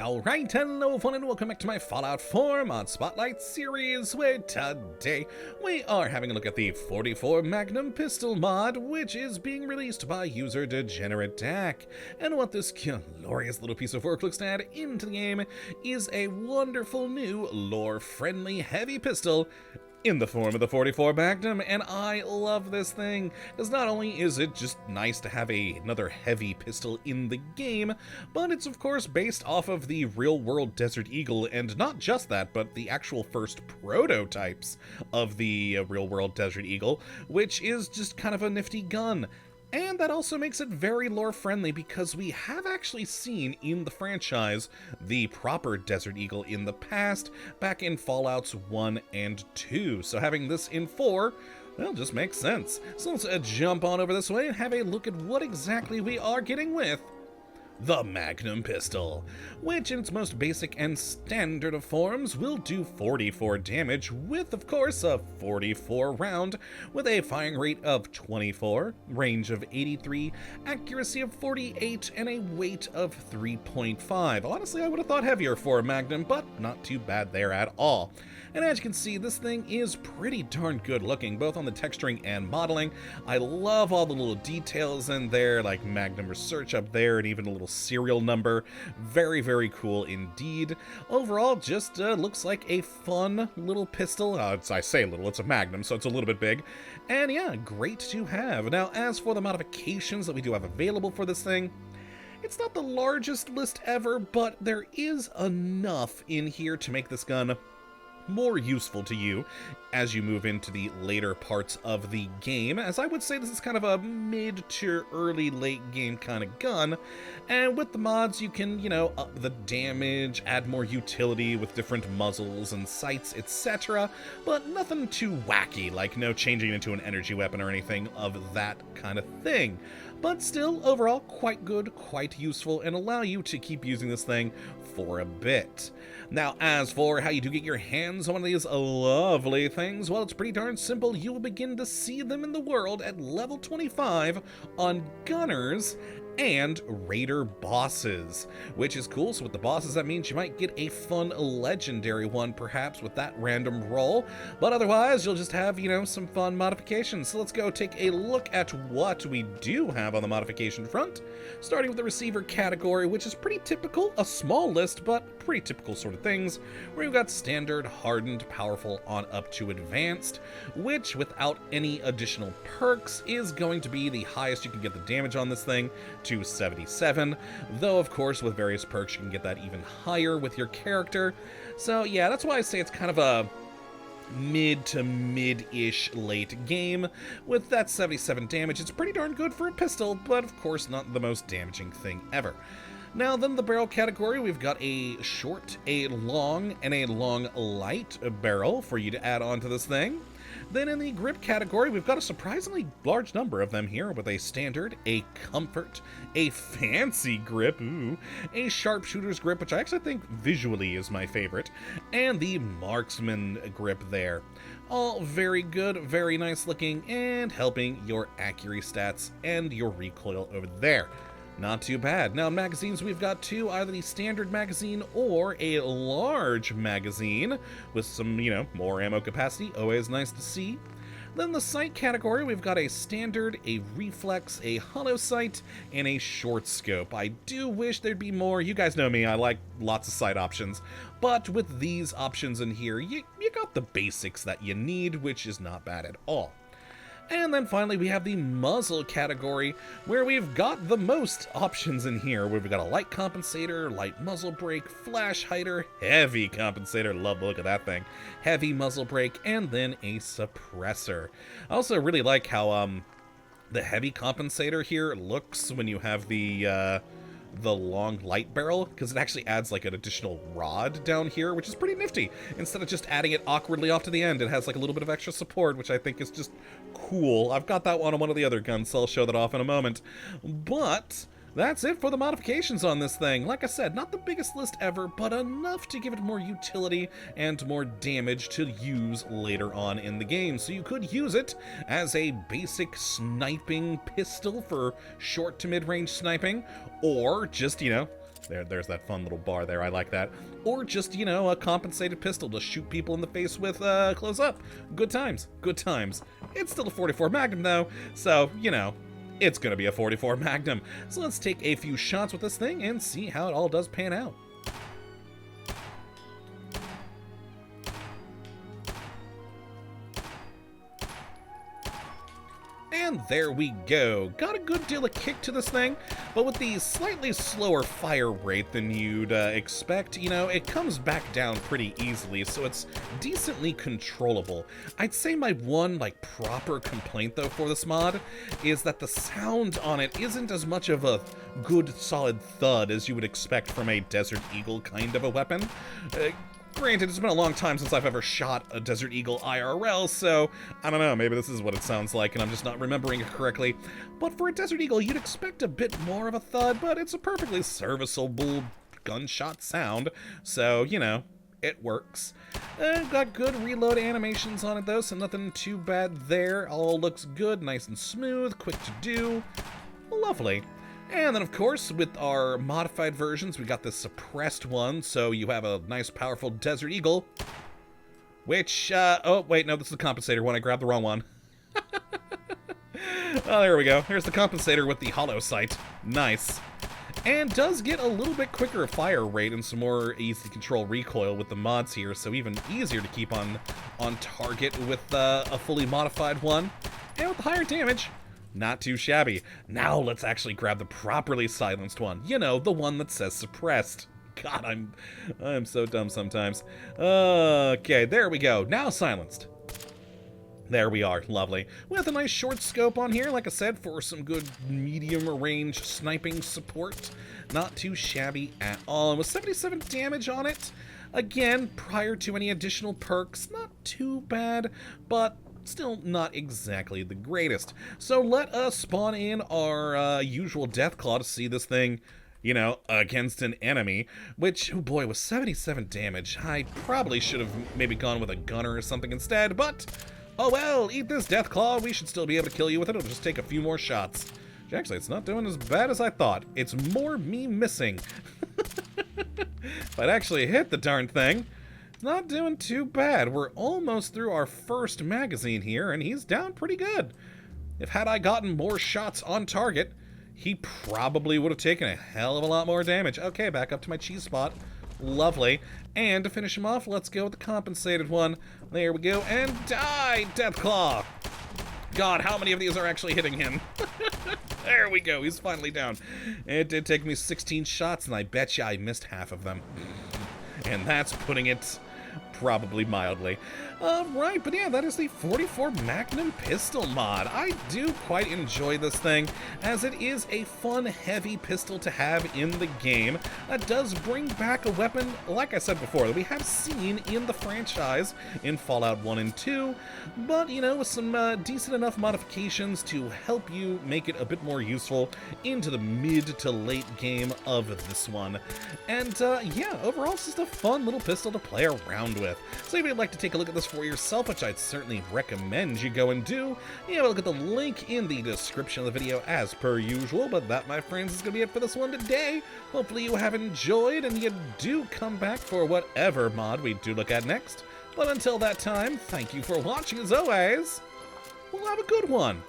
Alright, hello everyone and welcome back to my Fallout 4 Mod Spotlight series, where today we are having a look at the 44 Magnum Pistol mod, which is being released by user Degenerate Dak. And what this glorious little piece of work looks to add into the game is a wonderful new lore-friendly heavy pistol in the form of the 44 Magnum, and I love this thing, because not only is it just nice to have another heavy pistol in the game, but it's of course based off of the real-world Desert Eagle, and not just that, but the actual first prototypes of the real-world Desert Eagle, which is just kind of a nifty gun. And that also makes it very lore-friendly because we have actually seen in the franchise the proper Desert Eagle in the past, back in Fallouts 1 and 2. So having this in 4, well, just makes sense. So let's jump on over this way and have a look at what exactly we are getting with the Magnum Pistol, which in its most basic and standard of forms will do 44 damage with, of course, a 44 round with a firing rate of 24, range of 83, accuracy of 48, and a weight of 3.5. Honestly, I would have thought heavier for a Magnum, but not too bad there at all. And as you can see, this thing is pretty darn good looking, both on the texturing and modeling. I love all the little details in there, like Magnum Research up there, and even a little serial number. Very, very cool indeed. Overall, just looks like a fun little pistol. I say little, it's a Magnum, so it's a little bit big. And yeah, great to have. Now, as for the modifications that we do have available for this thing, it's not the largest list ever, but there is enough in here to make this gun more useful to you as you move into the later parts of the game, as I would say this is kind of a mid to early late game kind of gun. And with the mods you can, up the damage, add more utility with different muzzles and sights, etc., but nothing too wacky, like no changing it into an energy weapon or anything of that kind of thing. But still, overall, quite good, quite useful, and allow you to keep using this thing for a bit. Now, as for how you do get your hands on one of these lovely things, well, it's pretty darn simple. You will begin to see them in the world at level 25 on Gunners and Raider bosses, which is cool. So with the bosses, that means you might get a fun legendary one, perhaps, with that random roll, but otherwise you'll just have, some fun modifications. So let's go take a look at what we do have on the modification front, starting with the receiver category, which is pretty typical, a small list, but pretty typical sort of things, where you've got standard, hardened, powerful, on up to advanced, which without any additional perks is going to be the highest you can get the damage on this thing, to 77, though of course with various perks you can get that even higher with your character. So yeah, that's why I say it's kind of a mid to mid-ish late game. With that 77 damage, it's pretty darn good for a pistol, but of course not the most damaging thing ever. Now then, the barrel category, we've got a short, a long, and a long light barrel for you to add on to this thing. Then in the grip category, we've got a surprisingly large number of them here, with a standard, a comfort, a fancy grip, ooh, a sharpshooter's grip, which I actually think visually is my favorite, and the marksman grip there. All very good, very nice looking, and helping your accuracy stats and your recoil over there. Not too bad. Now, in magazines, we've got two, either the standard magazine or a large magazine with some, more ammo capacity. Always nice to see. Then the sight category, we've got a standard, a reflex, a hollow sight, and a short scope. I do wish there'd be more. You guys know me, I like lots of sight options. But with these options in here, you got the basics that you need, which is not bad at all. And then finally we have the muzzle category, where we've got the most options in here, where we've got a light compensator, light muzzle brake, flash hider, heavy compensator, love the look of that thing, heavy muzzle brake, and then a suppressor. I also really like how the heavy compensator here looks when you have the long light barrel, because it actually adds like an additional rod down here, which is pretty nifty. Instead of just adding it awkwardly off to the end, it has like a little bit of extra support, which I think is just cool. I've got that one on one of the other guns, so I'll show that off in a moment. But that's it for the modifications on this thing. Like I said, not the biggest list ever, but enough to give it more utility and more damage to use later on in the game. So you could use it as a basic sniping pistol for short to mid-range sniping, or just, There's that fun little bar there. I like that. Or just, you know, a compensated pistol to shoot people in the face with close up. Good times. Good times. It's still a 44 Magnum, though, so, you know, it's going to be a 44 Magnum. So let's take a few shots with this thing and see how it all does pan out. And there we go. Got a good deal of kick to this thing, but with the slightly slower fire rate than you'd expect, you know, it comes back down pretty easily, so it's decently controllable. I'd say my one, like, proper complaint, though, for this mod is that the sound on it isn't as much of a good, solid thud as you would expect from a Desert Eagle kind of a weapon. Granted, it's been a long time since I've ever shot a Desert Eagle IRL, so I don't know, maybe this is what it sounds like and I'm just not remembering it correctly. But for a Desert Eagle, you'd expect a bit more of a thud, but it's a perfectly serviceable gunshot sound, so, you know, it works. Got good reload animations on it, though, so nothing too bad there. All looks good, nice and smooth, quick to do. Lovely. And then, of course, with our modified versions, we got the suppressed one, so you have a nice, powerful Desert Eagle, which, oh, wait, no, this is the compensator one. I grabbed the wrong one. Oh, there we go. Here's the compensator with the hollow sight. Nice. And does get a little bit quicker fire rate and some more easy-to-control recoil with the mods here, so even easier to keep on target with a fully modified one. And with the higher damage, not too shabby. Now let's actually grab the properly silenced one. You know, the one that says suppressed. God, I'm so dumb sometimes. Okay, there we go. Now silenced. There we are. Lovely. With a nice short scope on here, like I said, for some good medium range sniping support. Not too shabby at all. And with 77 damage on it, again, prior to any additional perks, not too bad, but still not exactly the greatest. So let us spawn in our usual Deathclaw to see this thing, you know, against an enemy, which, oh boy, with 77 damage, I probably should have maybe gone with a gunner or something instead, but oh well, eat this Deathclaw, we should still be able to kill you with it. It'll just take a few more shots. Actually, it's not doing as bad as I thought. It's more me missing. If I'd actually hit the darn thing, not doing too bad. We're almost through our first magazine here, and he's down pretty good. If had I gotten more shots on target, he probably would have taken a hell of a lot more damage. Okay, back up to my cheese spot. Lovely. And to finish him off, let's go with the compensated one. There we go, and die, Deathclaw! God, how many of these are actually hitting him? There we go, he's finally down. It did take me 16 shots, and I bet you I missed half of them. And that's putting it probably mildly. Right, but yeah, that is the 44 Magnum Pistol mod. I do quite enjoy this thing, as it is a fun, heavy pistol to have in the game that does bring back a weapon, like I said before, that we have seen in the franchise in Fallout 1 and 2, but, you know, with some decent enough modifications to help you make it a bit more useful into the mid to late game of this one. And, yeah, overall, it's just a fun little pistol to play around with. So if you'd like to take a look at this for yourself, which I'd certainly recommend you go and do, you have a look at the link in the description of the video as per usual. But that, my friends, is going to be it for this one today. Hopefully you have enjoyed and you do come back for whatever mod we do look at next. But until that time, thank you for watching as always. We'll have a good one.